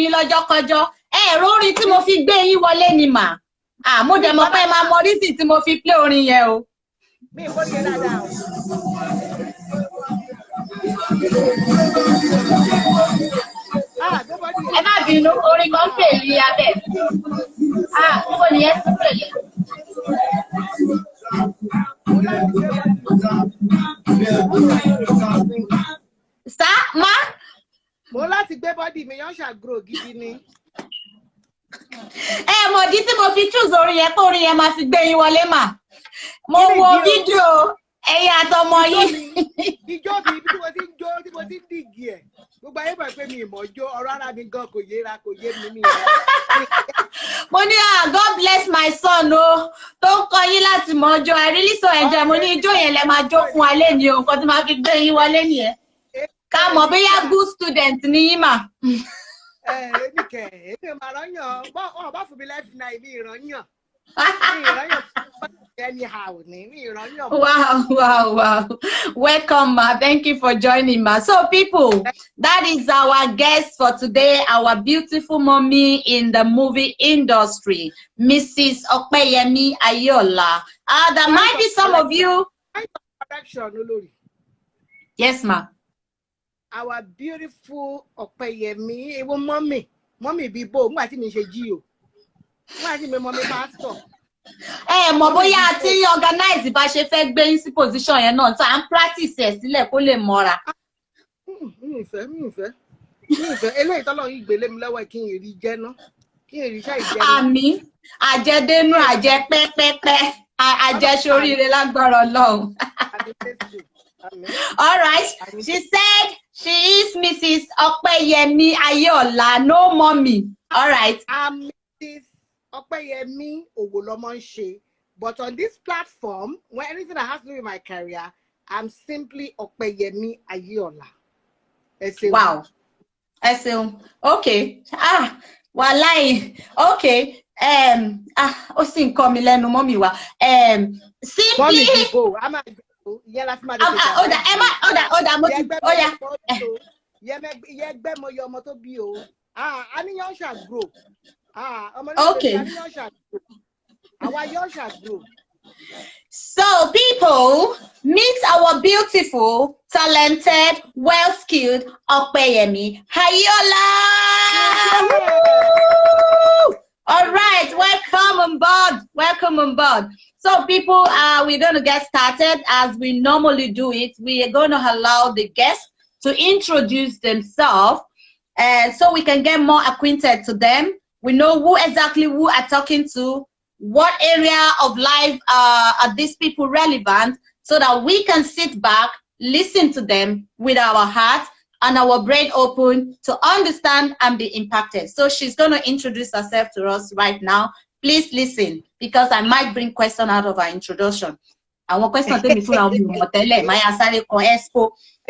yín lọ́jọ́ kọjọ́. Orin tí mo fi gbé yín wọlé ni mà. Mo dẹ̀ mọ̀ pé máa mọ reason tí mo fi play orin yẹn o. Mi ò rí dáadáa o. Ẹ má bínú, orin kan pè ní abẹ́. Níbo ni ẹ ti pè yẹn? Sá, má. Mo láti gbé bọ́dì mi yán ṣàgúrò gidi ni. Mọ̀ dí tí mo fi choose orin yẹn pé orin yẹn máa fi gbé yín wọlé mà. Mo wo fídíò ẹ̀yin àtọmọ yìí. Ijó mi bí mo ti ń jó tí mo ti ń dìgì ẹ̀. Gbogbo ayé mọ̀ pé mi ìmọ̀ jó ọ̀rọ̀ ara mi gan kò yé mi. Mo ní God bless my son o tó ń kọ́ yín láti mọ̀ ọjọ́. I really so enjoy. Mo ní ijó yẹn lẹ máa jó fún wa lẹ́ni o, nǹkan tí máa fi gbé yín wọlé nìyẹn. Ká mọ̀ bóyá good student ni yín mà. Èmi kẹ̀, èmi máa rányàn. Bá fún mi lẹ́fì náà, èmi ìrànyàn. Mi ìrànyàn anyhow ni, mi ìrànyàn. Wow. Welcome, ma. Thank you for joining, ma. So, people, that is our guest for today, our beautiful mommy in the movie industry, Mrs. OPEYEMI AYEOLA. There might be some of you. Olori. Yes, ma. Our beautiful OPEYEMI, even mommy Bibo, who I think is a Gio. Who I think mommy pastor. Mo bóyá àti organize bá ṣe fẹ́ gbé yín sí position yẹn náà tá ń practice ẹ̀ sílẹ̀ kó lè mọ́ra. Mi ìfẹ́. Eléyìí tọ́lọ́ yìí gbélé mi lọ́wọ́ kí n rí jẹ́ ná. Kí n rí iṣẹ́ ìjẹ́ ná. Àmín. Àjẹdénú àjẹ pẹ́pẹ́pẹ́. Àjẹṣoríire lágbára Ọlọ́run. All right. She said she is Mrs. OPEYEMI AYEOLA, no mommy. All right. I'm Mrs. OPEYEMI Owolomonse. But on this platform, when anything that has to do with my career, I'm simply OPEYEMI AYEOLA. Wow. Okay. Walai. Okay. Ó sì ń kọ́ mi lẹ́nu mọ́mì wa. Simply. Oda, mo ti oya. Okay. So, people, meet our beautiful, talented, well-skilled OPEYEMI AYEOLA. All right, welcome on board. So, people, we're going to get started as we normally do it. We are going to allow the guests to introduce themselves, so we can get more acquainted to them. We know who are talking to, what area of life are these people relevant, so that we can sit back, listen to them with our heart and our brain open to understand and be impacted. So she's going to introduce herself to us right now. Please listen, because I might bring question out of our introduction. I want question to me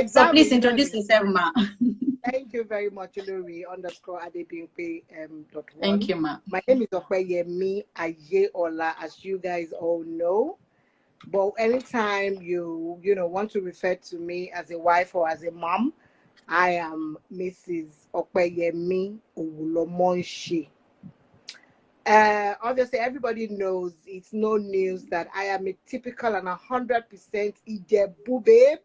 So please introduce yourself, ma. Thank you very much, Olori _Adebimpe . Thank you, ma. My name is OPEYEMI AYEOLA, as you guys all know. But anytime you want to refer to me as a wife or as a mom, I am Mrs. OPEYEMI Owolomonse. Obviously, everybody knows, it's no news that I am a typical and 100% Ijebu babe.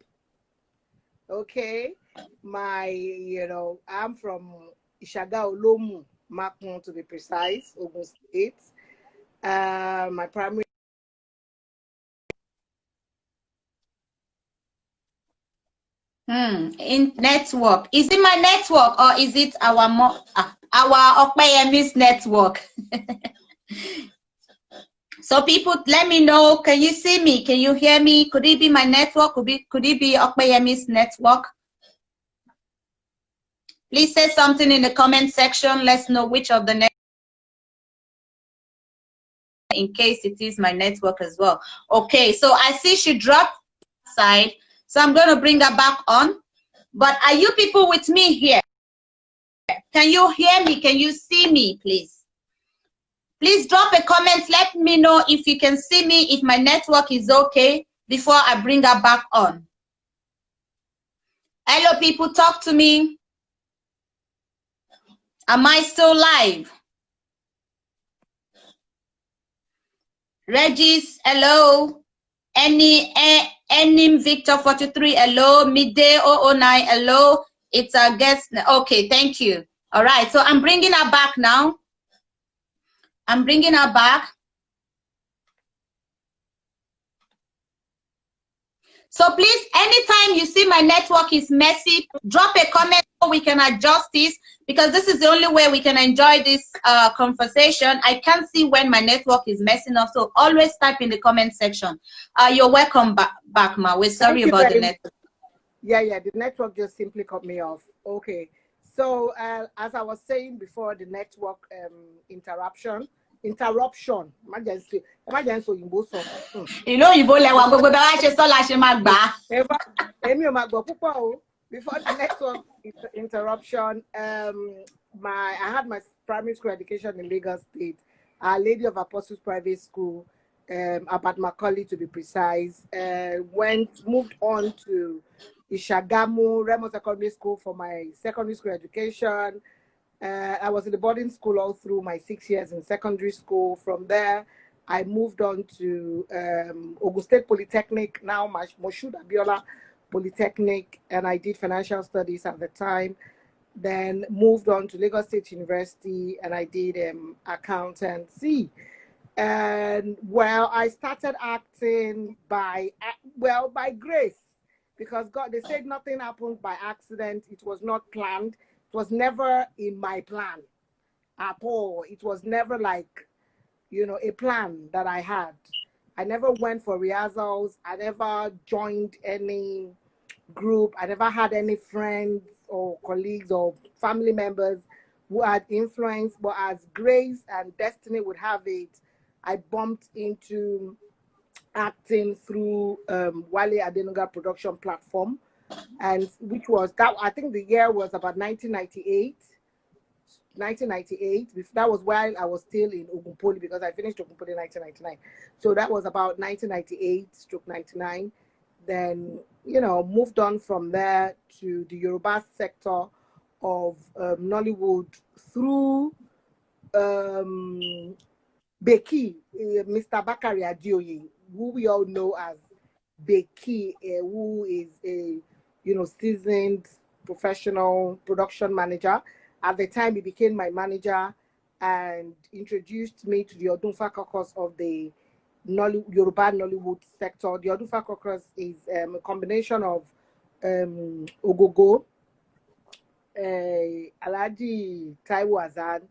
Okay, I'm from Ishaga Olomu, Makun to be precise, Ogun State. My primary. In network. Is it my network or is it our OPEYEMI's network? So people, let me know. Can you see me? Can you hear me? Could it be my network? Could it be OPEYEMI's network? Please say something in the comment section. Let's know which of the network, in case it is my network as well. Okay, so I see she dropped side. So I'm going to bring her back on. But are you people with me here? Can you hear me? Can you see me, please? Please drop a comment. Let me know if you can see me, if my network is okay, before I bring her back on. Hello, people. Talk to me. Am I still live? Regis, hello. Any Victor 43, hello. Midday 009, hello. It's a guest. Okay, thank you. All right, so I'm bringing her back now. I'm bringing her back. So please, anytime you see my network is messy, drop a comment so we can adjust this, because this is the only way we can enjoy this conversation. I can't see when my network is messing up, so always type in the comment section. You're welcome back, Ma. We're sorry about the network. Yeah, the network just simply cut me off. Okay, so as I was saying before, the network interruption. Emergency. You know, you both before the network interruption, I had my primary school education in Lagos State, Our Lady of Apostles Private School, about Macaulay to be precise. Moved on to Ishagamu Remo Secondary School for my secondary school education. I was in the boarding school all through my 6 years in secondary school. From there, I moved on to Ogun State Polytechnic, now Moshood Abiola Polytechnic, and I did financial studies at the time. Then moved on to Lagos State University, and I did accountancy. And well, I started acting by grace, because God, they said nothing happens by accident. It was not planned. It was never in my plan at all. It was never like, a plan that I had. I never went for rehearsals. I never joined any group. I never had any friends or colleagues or family members who had influence. But as grace and destiny would have it, I bumped into acting through Wale Adenuga production platform, and which was that, I think the year was about 1998. That was while I was still in Ogunpoli, because I finished Ogunpoli in 1999. So that was about 1998/99. Then, moved on from there to the Yoruba sector of Nollywood through Beki, Mr. Bakari Adioye, who we all know as Beki, who is a seasoned professional production manager. At the time, he became my manager and introduced me to the Odunfa caucus of the Yoruba Nollywood sector. The Odunfa caucus is a combination of Ogogo, Alhaji Taiwo Hassan,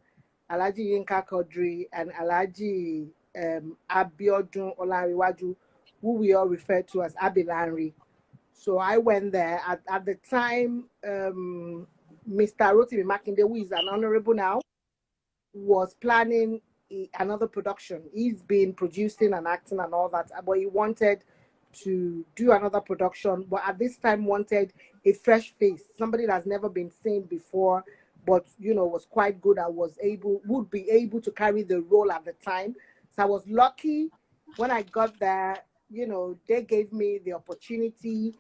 Alhaji Yinka Quadri, and Alhaji Abiodun Olanrewaju, who we all refer to as Abilanri. So I went there. At the time, Mr. Rotimi Makinde, who is an honorable now, was planning another production. He's been producing and acting and all that, but he wanted to do another production, but at this time wanted a fresh face, somebody that's never been seen before, but was quite good and would be able to carry the role at the time. So I was lucky when I got there. They gave me the opportunity,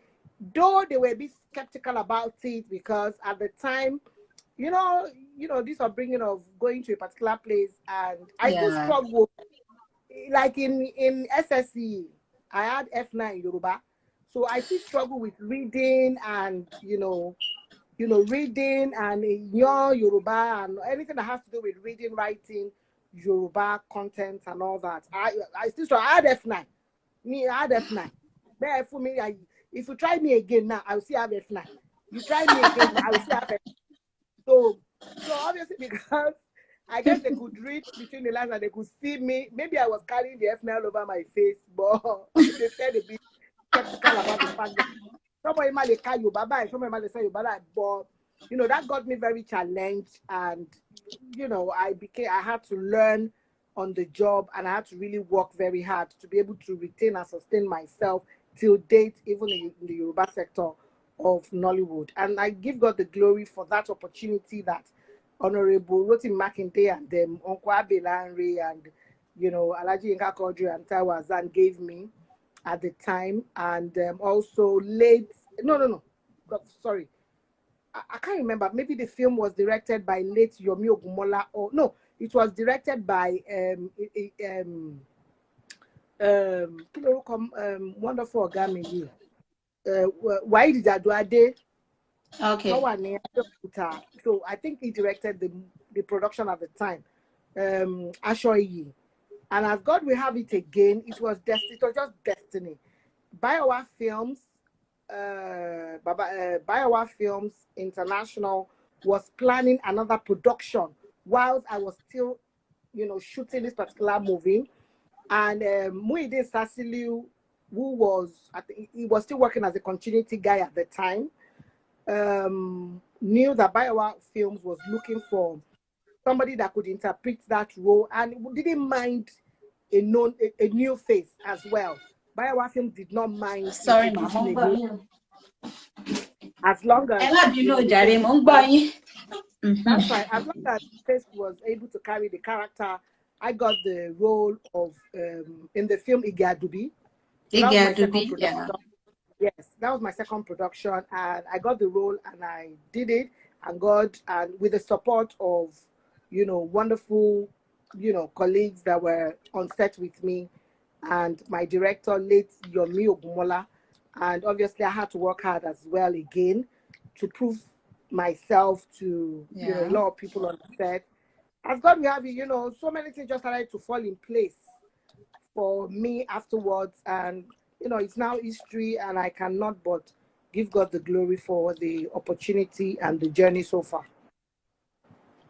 though they were a bit skeptical about it, because at the time, this upbringing of going to a particular place, and I still struggle. Like in SSC, I had F9 Yoruba, so I still struggle with reading and reading and young Yoruba and anything that has to do with reading, writing, Yoruba content and all that. I still struggle. I had F9. I had F9. There for me, if you try me again now, I will still have F9. You try me again, I will still have F9. So obviously, because I guess they could read between the lines and they could see me. Maybe I was carrying the F9 all over my face, but they said a bit skeptical about the fact that somebody might call you Baba and somebody might say you Baba. But that got me very challenged, and I had to learn on the job, and I had to really work very hard to be able to retain and sustain myself till date, even in the Yoruba sector of Nollywood. And I give God the glory for that opportunity that Honorable Rotimi Makinde and Uncle Abelanri and Alhaji Yinka Quadri and Taiwo Hassan gave me at the time, and also I can't remember. Maybe the film was directed by late Yomi Ogunmola, or no, it was directed by wonderful Ogami. Why did Aduade? Okay. So I think he directed the production at the time. Ashoyi. And as God will have it again, it was just destiny. Biowa Films, Biowa Films International was planning another production whilst I was still, shooting this particular movie. And Muhyiddin Sasiliu, who was, he was still working as a continuity guy at the time, knew that Biowa Films was looking for somebody that could interpret that role and didn't mind a new face as well. Biowa Films did not mind. Sorry, Mama. As long as that's right. As long as the face was able to carry the character, I got the role of in the film Ige Adubi. Yeah. Yes, that was my second production, and I got the role and I did it, and with the support of wonderful colleagues that were on set with me, and my director, late Yomi Ogunmola, and obviously I had to work hard as well again to prove myself to a lot of people on the set. As God will have it, so many things just started to fall in place for me afterwards, and it's now history, and I cannot but give God the glory for the opportunity and the journey so far.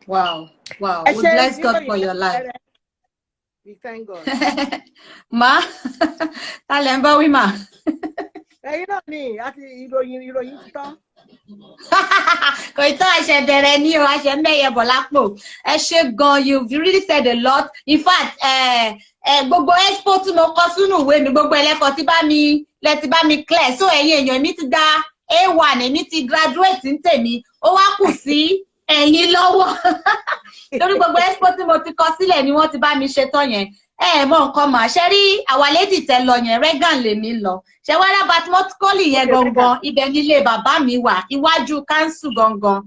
Wow. We bless God for your life. We thank God. Ma, talemba wi ma. You've really said a lot. In fact, gbogbo expo tí mo kọ sínú ìwé mi, gbogbo ẹlẹ́kọ̀ọ́ tí bá mi clear. So ẹ̀yin èèyàn mi ti dá A1, èmi ti graduate ń tèmi, ó wá kù sí ẹ̀yin lọ́wọ́. Torí gbogbo expo tí mo ti kọ sílẹ̀ ni wọ́n ti bá mi ṣe tán yẹn. Mọ nǹkan mà ṣe rí àwa lady tẹ lọ yẹn Regan lèmi lọ. Ṣé wá rá Batmotcoli yẹn gangan, ibẹ̀ nílé bàbá mi wà, iwájú council gangan.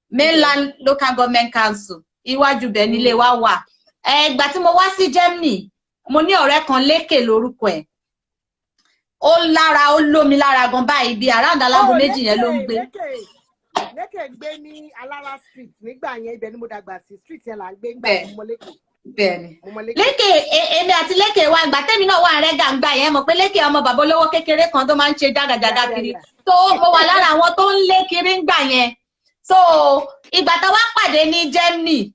Mainland Local Government Council, iwájú bẹ̀ nílé wa wà. Ìgbà tí mo wá sí Germany, mo ní ọ̀rẹ́ kan Lékè lórúkọ ẹ̀. Ó lómi lára gan báyìí bí around alágo méjì yẹn ló ń gbé. Lékè gbé ní Alára Street nígbà yẹn, ibẹ̀ ni mo dàgbà sí. Street yẹn là ń gbé gbà mo Lékè. Bẹ́ẹ̀ni. Lékè èmi àti Lékè wa ìgbà tẹ́mi náà wà rẹ́gà ń gbà yẹn, mọ̀ pé Lékè ọmọ bàbá olówó kékeré kan tó máa ń ṣe jágàjàgà kiri. So mo wà lára àwọn tó ń lé kiri ń gbà yẹn. So ìgbà tá wá pàdé ní Germany,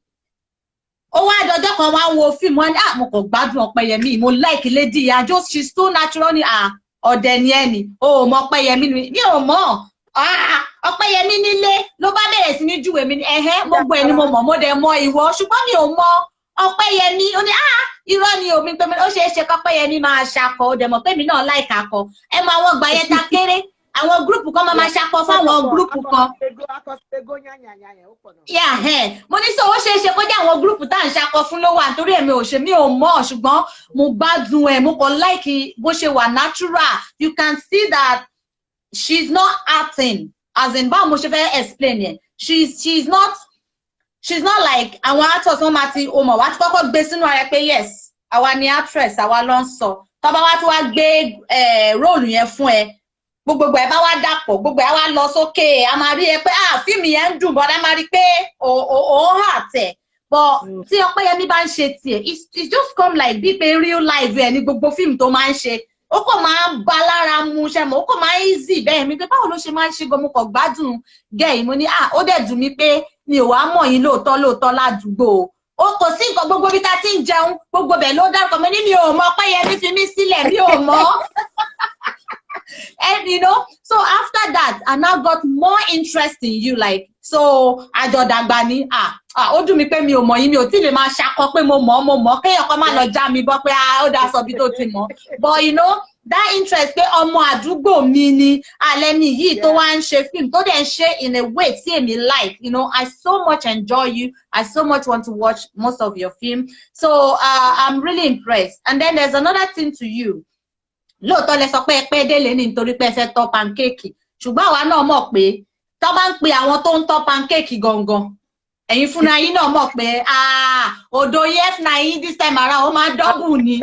ó wá dọjọ́ kan wá wo fíìmù wọn ní mo kò gbádùn Ọpẹ́yẹmí, mo like lady ya, just she's so natural ni ọ̀dẹ̀ ni ẹni, o mọ Ọpẹ́yẹmí mi ò mọ̀. Ọpẹ́yẹmí nílé ló bá bẹ̀rẹ̀ sí ní júwe mi ní gbogbo ẹni mo mọ̀, mo dẹ̀ mọ ìwọ, ṣùgbọ́n mi ò mọ Ọpẹ́yẹmí. Ó ní irọ́ ni omi pé ó ṣeé ṣe kọ́pẹ́yẹmí máa ṣakọ, ó dẹ̀ mọ̀ pé mi náà like akọ. Ẹ mọ àwọn ìgbà yẹn ta kéré, àwọn gúrùpù kan máa ṣakọ fáwọn gúrùpù kan. Mo ní sọ ó ṣeé ṣe kó jẹ́ àwọn gúrùpù tá à ń ṣakọ fún ló wà, nítorí èmi ò mọ̀, ṣùgbọ́n mo gbádùn ẹ̀, mo kàn like bó ṣe wà natural. You can see that she's not acting, as in báwo mo ṣe fẹ́ explain yẹn. She's not like àwọn actors wọn máa ti o mọ̀ wá ti kọ́kọ́ gbé sínú ara pé yes àwa ni actress, àwa ló ń sọ. Tọ́ba wá tí wá gbé róòlù yẹn fún ẹ, gbogbo ẹ bá wá dàpọ̀, gbogbo ẹ wá lọ sókè, a máa rí ẹ pé fíìmù yẹn ń dùn, bọ́dá máa rí pé òun hà tẹ̀. But tí Ọpẹ́yẹmí bá ń ṣe tiẹ̀, it's just come like bí pé real life ẹ ní gbogbo fíìmù tó máa ń ṣe. Ó kò máa ń ba lára mu ṣe mọ̀, ó kò máa ń easy bẹ́ẹ̀ mi pé báwo ló ṣe máa ń ṣe gan, mo kàn gbádùn gẹ̀ẹ́ mo ní ó dẹ̀ dùn mí pé mi ò wá mọ̀ yín lóòótọ́ ládùúgbò. Ó kò sí nǹkan gbogbo bí ta ti ń jẹun, gbogbo bẹ̀ ló dárúkọ mi ní mi ò mọ̀ Ọpẹ́yẹmí fi mí sílẹ̀, mi ò mọ̀. And so after that, I now got more interest in you, like, so àjọ̀dàgbà ni, ó dùn mí pé mi ò mọ̀ yín, mi ò tí lè máa ṣakọ pé mo mọ̀, kéèyàn kan má lọ já mi bọ́ pé ó dá sọ bí tó ti mọ̀. But that interest pé ọmọ àdúgbò mi ni alẹ́ni yìí tó wá ń ṣe fíìmù tó dẹ̀ ń ṣe in a way tí èmi like, I so much enjoy you. I so much want to watch most of your film. So I'm really impressed. And then there's another thing to you. Lóòótọ́ lẹ sọ pé ẹ pẹ́ délé ní nítorí pé ẹ fẹ́ tọ́ pancake, ṣùgbọ́n àwa náà mọ̀ pé tó bá ń pe àwọn tó ń tọ́ pancake gangan ẹ̀yin fúnra yín náà mọ̀ pé odo yes na yín this time around ó máa double ni.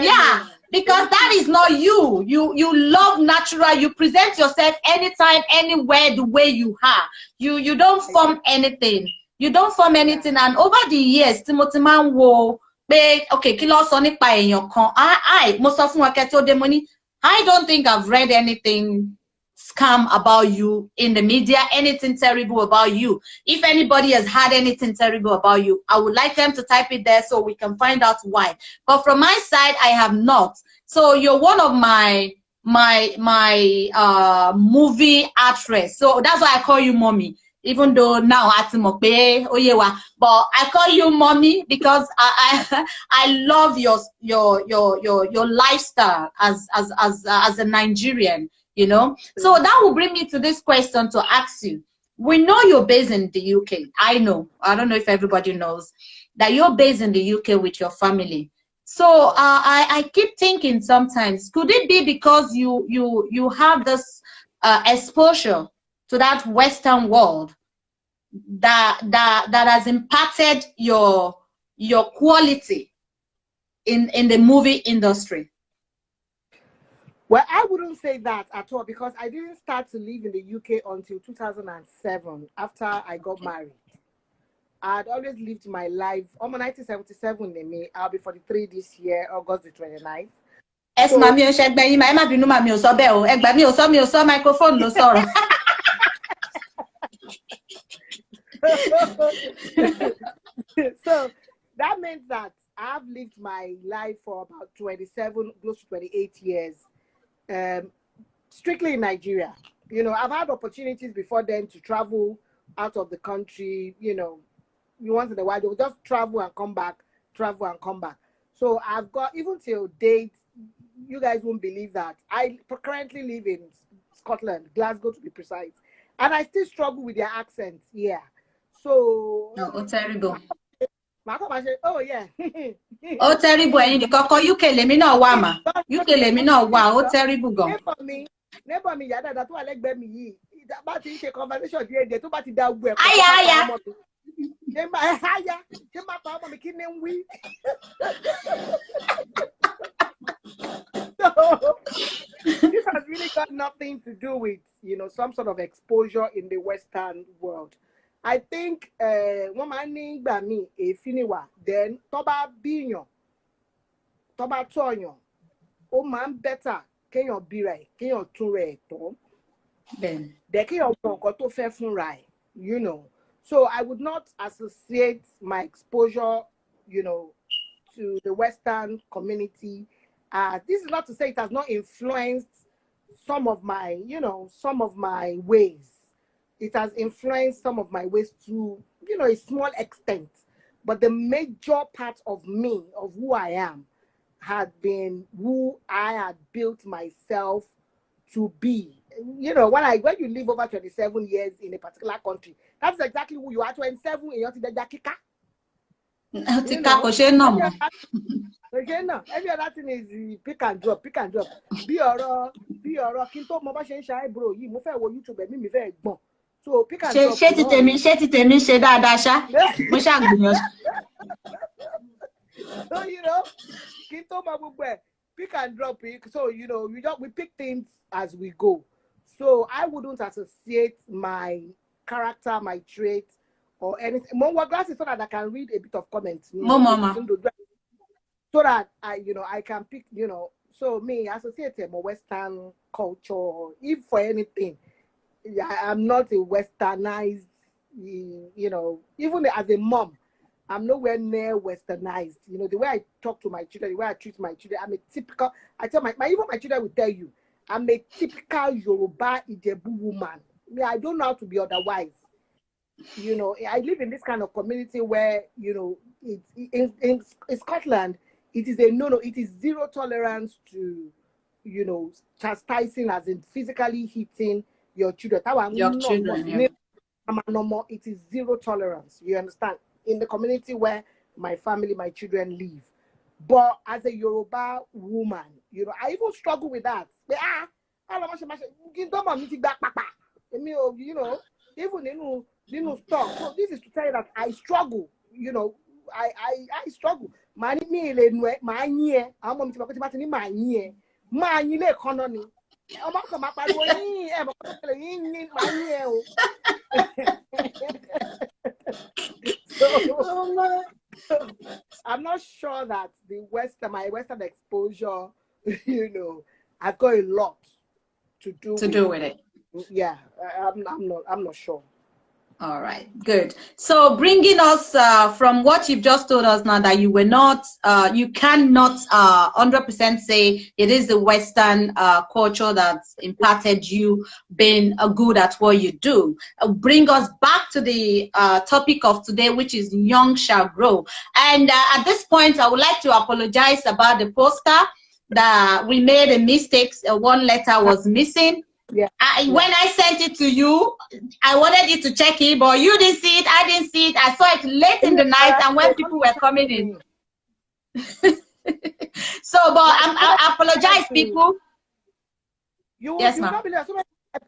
Yeah, because that is not you. You love natural. You present yourself anytime, anywhere, the way you are. You don't form anything. You don't form anything. And over the years, Timothy man wo be okay. Kí ló sọ nípa èèyàn kan. Mo sọ fún wa kẹ́ tó dé mo ní, I don't think I've read anything scam about you in the media, anything terrible about you. If anybody has had anything terrible about you, I would like them to type it there so we can find out why. But from my side, I have not. So you're one of my movie actress. So that's why I call you mommy. Even though now Atimope Oyewa, but I call you mommy because I love your lifestyle as a Nigerian. You know, so that will bring me to this question to ask you. We know you're based in the UK. I know. I don't know if everybody knows that you're based in the UK with your family. So I keep thinking sometimes, could it be because you have this exposure to that Western world that has impacted your quality in the movie industry? Well, I wouldn't say that at all because I didn't start to live in the UK until 2007 after I got married. I'd always lived my life. I'm 1977 in me. I'll be 43 this year, August the 29th. So, microphone no sorrow. So that means that I've lived my life for about 27, close to 28 years. Strictly in Nigeria. You know, I've had opportunities before then to travel out of the country, you know, once in a while, they'll just travel and come back, travel and come back. So I've got, even till date, you guys won't believe that. I currently live in Scotland, Glasgow to be precise, and I still struggle with their accents, yeah. So... Oh, terrible. Oh, yeah. Oh, terrible. And the Coco, you kill me no wama. You kill me no wa. Oh, terrible. Go. Never me. Yada that one like me. That bad thing. Conversation. They too bad. That way. Aya. Aya. Kema pa mama kinem we. So this has really got nothing to do with, you know, some sort of exposure in the Western world. I think woman by me a finiwa then toba binyo toba tonyo o man better kenyo bi right kenyo tun re to then de kenyo nkan to fe fun right, you know. So I would not associate my exposure, you know, to the Western community. This is not to say it has not influenced some of my, you know, some of my ways. It has influenced some of my ways to, you know, a small extent. But the major part of me, of who I am, had been who I had built myself to be. You know, when you live over 27 years in a particular country, that's exactly who you are. 27 in your Jakika. Every other thing is pick and drop, pick and drop. Be or kinto mo ba se nsa bro yi mo fe wo YouTube mi fe gbon. So pick and drop. Ṣé ti tèmi ṣe dáadáa ṣá. Mo ṣá gbìyànjú. So you know, kinto mo gbogbo pick and drop. So you know, we pick things as we go. So I wouldn't associate my character, my traits, or anything. More glasses so that I can read a bit of comments. Mama. So that I can pick, you know. So me associate more Western culture, if for anything. I'm not a westernized, you know, even as a mom, I'm nowhere near westernized. You know, the way I talk to my children, the way I treat my children, I'm a typical, I tell even my children will tell you, I'm a typical Yoruba Ijebu woman. I don't know how to be otherwise. You know, I live in this kind of community where, you know, in Scotland, it is it is zero tolerance to, you know, chastising, as in physically hitting your children. Yeah. It is zero tolerance. You understand? In the community where my family, my children live. But as a Yoruba woman, you know, I even struggle with that. But, You know, even in stock. So this is to tell you that I struggle, you know, I struggle. Money me le my year, I'm going to my year. My year economy. I'm not come up so I'm not sure that my Western exposure, you know, I've got a lot to do with it. Yeah, I'm not sure. All right, good. So bringing us from what you've just told us now, that you were not, you cannot 100% say it is the Western culture that impacted you being good at what you do. Bring us back to the topic of today, which is Young Shall Grow. And at this point, I would like to apologize about the poster that we made a mistake. One letter was missing. Yeah. When I sent it to you, I wanted you to check it, but you didn't see it. I didn't see it. I saw it late in the night, and when people were coming in. So, but I apologize, people. Yes, ma'am.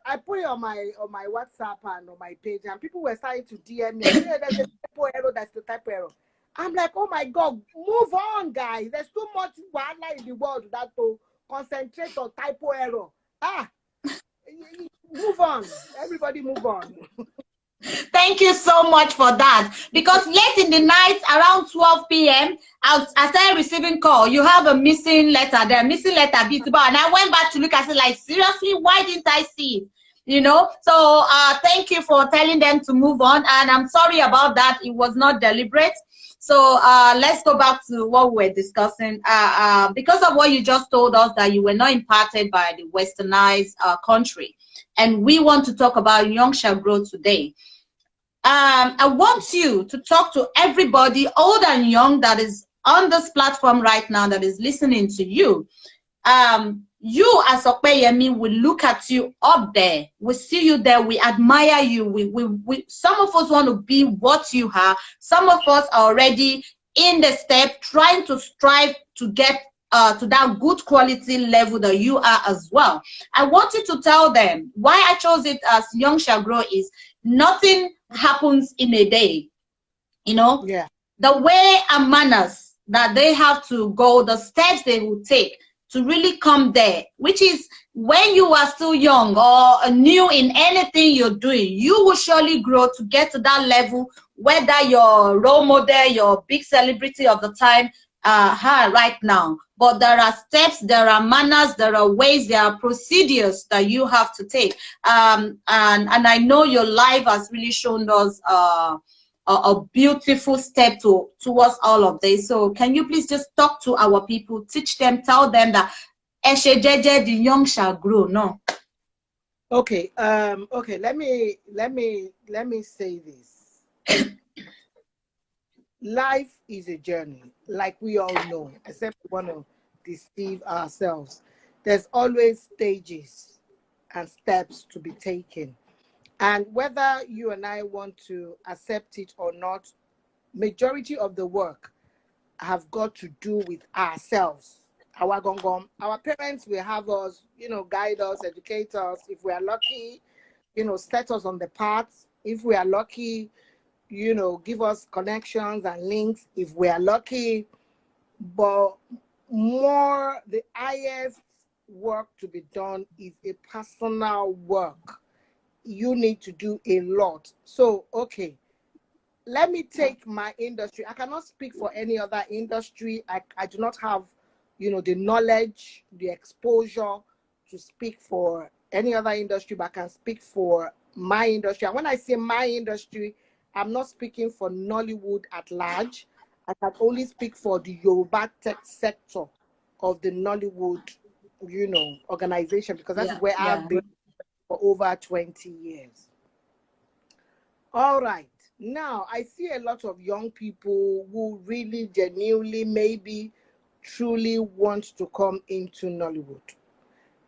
I put it on my WhatsApp and on my page, and people were starting to DM me. There's a typo error. That's the typo error. I'm like, oh my God, move on, guys. There's too much wildlife in the world that to concentrate on typo error. Move on. Everybody move on. Thank you so much for that. Because late in the night, around 12 p.m., I started receiving call. You have a missing letter there, missing letter, and I went back to look. I said, like, seriously, why didn't I see it? You know, so thank you for telling them to move on. And I'm sorry about that. It was not deliberate. So let's go back to what we were discussing. Because of what you just told us, that you were not impacted by the westernized country. And we want to talk about Young Shall Grow today. I want you to talk to everybody, old and young, that is on this platform right now, that is listening to you. You as OPEYEMI, we look at you up there. We see you there. We admire you. Some of us want to be what you are. Some of us are already in the step, trying to strive to get to that good quality level that you are as well. I want you to tell them why I chose it as Young Shall Grow is nothing happens in a day. You know, yeah, the way and manners that they have to go, the steps they will take to really come there, which is when you are still young or new in anything you're doing, you will surely grow to get to that level, whether you're role model, your big celebrity of the time, right now. But there are steps, there are manners, there are ways, there are procedures that you have to take. And I know your life has really shown us a beautiful step towards all of this. So can you please just talk to our people, teach them, tell them that the young shall grow? No. Okay. Okay. Let me say this. Life is a journey, like we all know, except we want to deceive ourselves. There's always stages and steps to be taken. And whether you and I want to accept it or not, majority of the work have got to do with ourselves. Our gongom, our parents will have us, you know, guide us, educate us. If we are lucky, you know, set us on the path. If we are lucky, you know, give us connections and links if we are lucky. But the highest work to be done is a personal work. You need to do a lot. So, okay, let me take my industry. I cannot speak for any other industry. I do not have, you know, the knowledge, the exposure to speak for any other industry, but I can speak for my industry. And when I say my industry, I'm not speaking for Nollywood at large. I can only speak for the Yoruba tech sector of the Nollywood, you know, organization, because that's where I've been for over 20 years. All right. Now, I see a lot of young people who really genuinely, maybe truly want to come into Nollywood.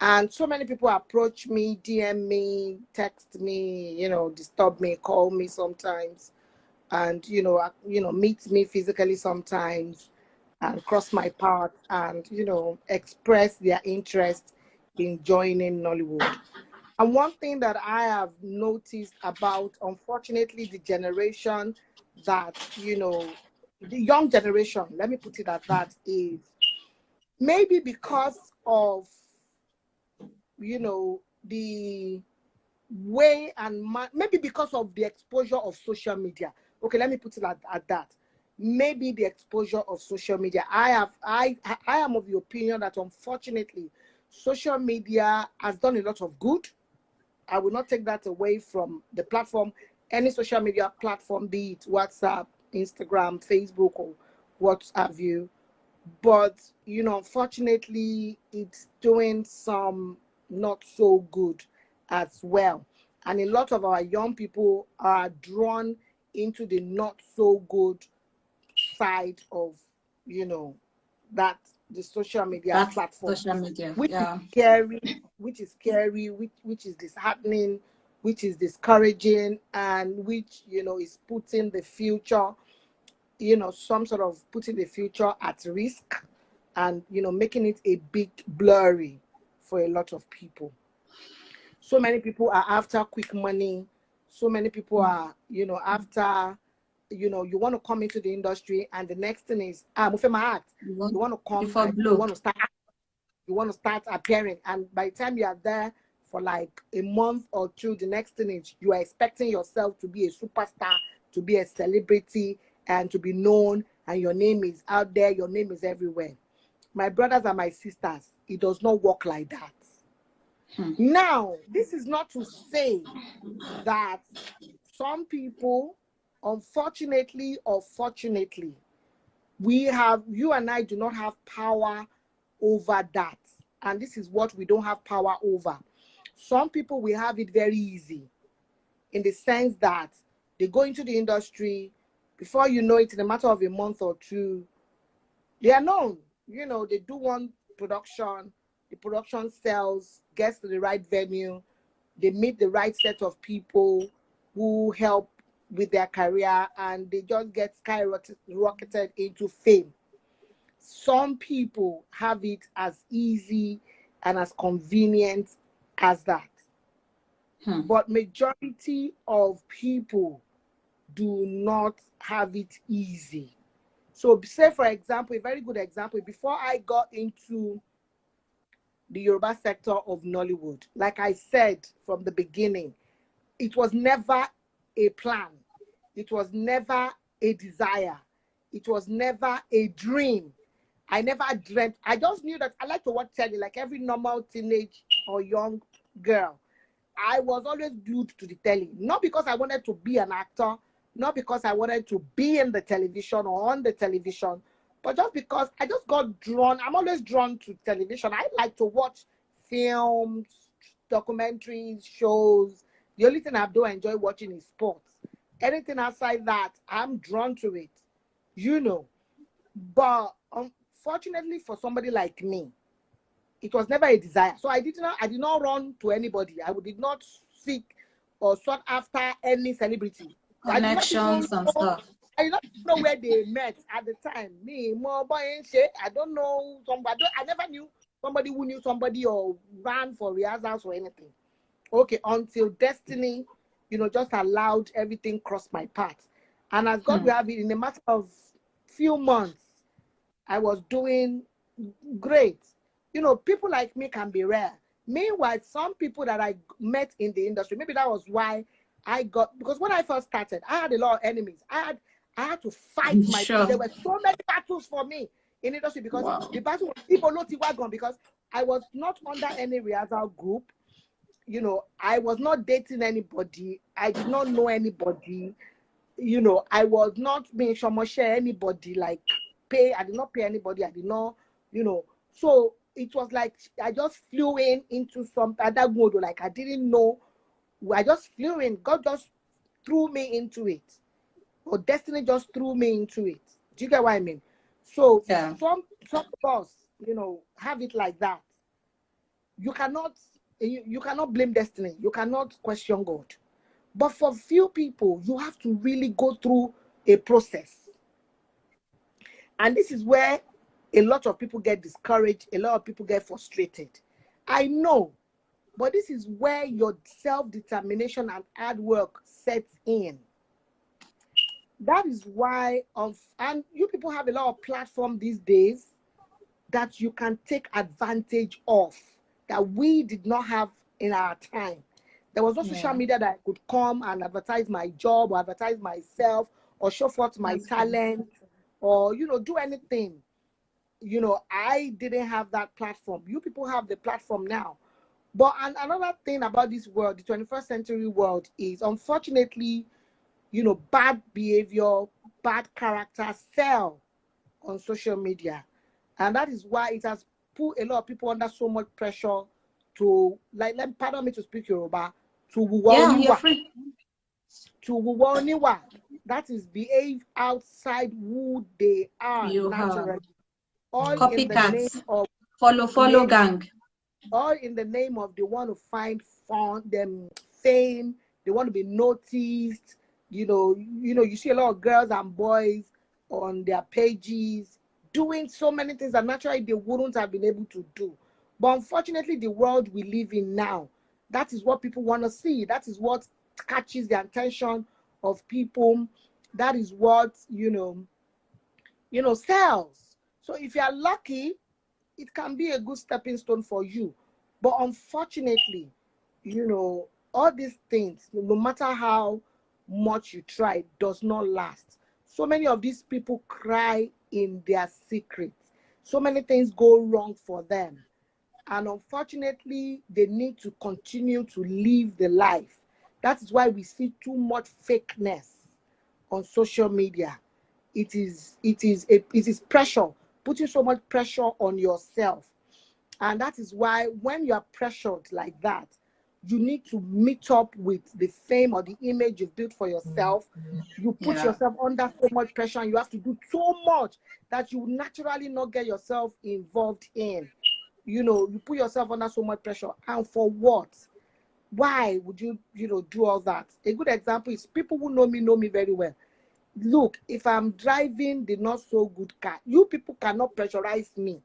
And so many people approach me, DM me, text me, you know, disturb me, call me sometimes, and, you know, meet me physically sometimes and cross my path and, you know, express their interest in joining Nollywood. And one thing that I have noticed about, unfortunately, the generation that, you know, the young generation, let me put it at that, is maybe because of, you know, the way and maybe because of the exposure of social media. Okay, let me put it at that. Maybe the exposure of social media. I am of the opinion that unfortunately social media has done a lot of good. I will not take that away from the platform, any social media platform, be it WhatsApp, Instagram, Facebook, or what have you. But, you know, unfortunately, it's doing some not so good as well. And a lot of our young people are drawn into the not so good side of, you know, that the social media platform, social media, which yeah. is scary, which is disheartening, which is discouraging, and which, you know, is putting the future, you know, some sort of putting the future at risk, and, you know, making it a bit blurry for a lot of people. So many people are after quick money. So many people are, you know, after, you know, you want to come into the industry, and the next thing is, you want to come and you want to start appearing, and by the time you are there for like a month or two, the next thing is you are expecting yourself to be a superstar, to be a celebrity, and to be known, and your name is out there, your name is everywhere. My brothers and my sisters, it does not work like that. Now, this is not to say that some people, unfortunately or fortunately, you and I do not have power over that. And this is what we don't have power over. Some people will have it very easy, in the sense that they go into the industry, before you know it, in a matter of a month or two, they are known. You know, they do one production, the production sells, gets to the right venue, they meet the right set of people who help with their career, and they just get skyrocketed into fame. Some people have it as easy and as convenient as that. But majority of people do not have it easy. So say, for example, a very good example, before I got into the Yoruba sector of Nollywood, like I said from the beginning, it was never a plan. It was never a desire. It was never a dream. I never dreamt. I just knew that I like to watch telly like every normal teenage or young girl. I was always glued to the telly, not because I wanted to be an actor, not because I wanted to be in the television or on the television, but just because I just got drawn. I'm always drawn to television. I like to watch films, documentaries, shows. The only thing I do enjoy watching is sports. Anything outside that, I'm drawn to it, you know. But unfortunately for somebody like me, it was never a desire. So I did not run to anybody. I did not seek or sought after any celebrity. Connections and stuff. I did not know where they met at the time. Me, more boy and shit. I don't know somebody. I never knew somebody who knew somebody or ran for rehearsals or anything. Okay, until destiny, you know, just allowed everything cross my path. And as God will have it, in a matter of few months, I was doing great. You know, people like me can be rare. Meanwhile, some people that I met in the industry, maybe that was why I got, because when I first started, I had a lot of enemies. I had to fight my There were so many battles for me in the industry, because the battle was people not wagon, because I was not under any rehearsal group. You know, I was not dating anybody. I did not know anybody. You know, I was not being share anybody, like pay. I did not pay anybody. I did not, you know. So it was like I just flew into some other mode. Like I didn't know. I just flew in. God just threw me into it, or destiny just threw me into it. Do you get what I mean? So some of us, you know, have it like that. You cannot blame destiny. You cannot question God. But for few people, you have to really go through a process. And this is where a lot of people get discouraged. A lot of people get frustrated. I know. But this is where your self-determination and hard work sets in. That is why, and you people have a lot of platform these days that you can take advantage of that we did not have in our time. There was no social media that I could come and advertise my job or advertise myself or show forth my talent or, you know, do anything. You know, I didn't have that platform. You people have the platform now. But another thing about this world, the 21st century world, is unfortunately, you know, bad behavior, bad character sell on social media. And that is why it has put a lot of people under so much pressure to, like, pardon me to speak Yoruba, to wuwoniwa. That is behave outside who they are naturally. All in the name of follow gang. All in the name of they want to find fame, they want to be noticed. You know, you see a lot of girls and boys on their pages doing so many things that naturally they wouldn't have been able to do. But unfortunately, the world we live in now, that is what people want to see. That is what catches the attention of people. That is what, you know, sells. So if you are lucky, it can be a good stepping stone for you. But unfortunately, you know, all these things, no matter how much you try, does not last. So many of these people cry in their secrets. So many things go wrong for them. And unfortunately, they need to continue to live the life. That is why we see too much fakeness on social media. It is pressure, putting so much pressure on yourself. And that is why when you are pressured like that, you need to meet up with the fame or the image you've built for yourself. You put yourself under so much pressure and you have to do so much that you naturally not get yourself involved in. You know, you put yourself under so much pressure. And for what? Why would you, do all that? A good example is people who know me very well. Look, if I'm driving the not so good car, you people cannot pressurize me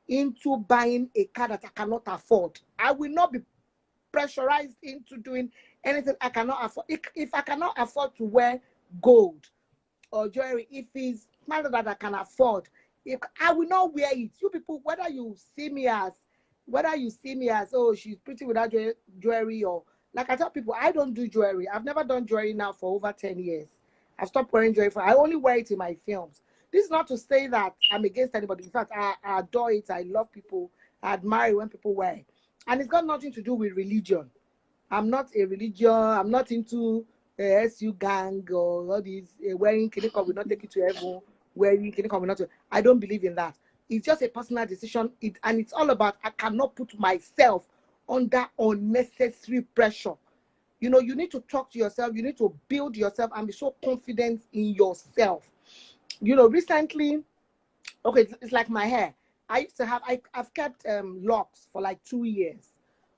into buying a car that I cannot afford. I will not be pressurized into doing anything I cannot afford. If I cannot afford to wear gold or jewelry, if it's matter that I can afford, if I will not wear it. You people, whether you see me as, oh, she's pretty without jewelry, or like I tell people, I don't do jewelry. I've never done jewelry now for over 10 years. I stopped wearing jewelry I only wear it in my films. This is not to say that I'm against anybody. In fact, I adore it. I love people. I admire when people wear it. And it's got nothing to do with religion. I'm not a religion. I'm not into SU gang or all these wearing kinikon will not take you to heaven. Wearing kinikon will not. I don't believe in that. It's just a personal decision. And it's all about I cannot put myself under unnecessary pressure. You know, you need to talk to yourself. You need to build yourself and be so confident in yourself. You know, recently, okay, it's like my hair. I used to have, I've kept locks for like 2 years.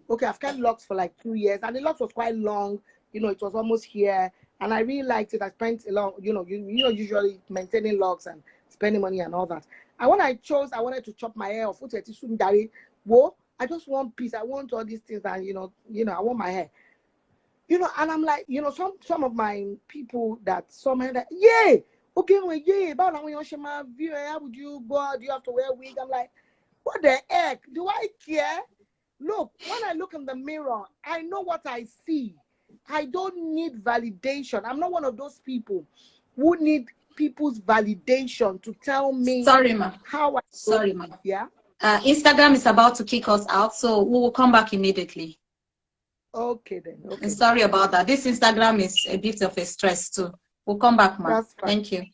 Okay, I've kept locks for like 2 years, and the locks was quite long. You know, it was almost here, and I really liked it. I spent a lot, usually maintaining locks and spending money and all that. And when I wanted to chop my hair off. Whoa, I just want peace. I want all these things, and I want my hair. You know, and I'm like, some of my people that somehow that, yeah. Okay, well, yeah, but how would you go? Do you have to wear a wig? I'm like, what the heck? Do I care? Look, when I look in the mirror, I know what I see. I don't need validation. I'm not one of those people who need people's validation to tell me how I Sorry, ma. Yeah. Instagram is about to kick us out, so we will come back immediately. Okay, then. Okay. Sorry about that. This Instagram is a bit of a stress too. We'll come back, ma. That's fine. Thank you.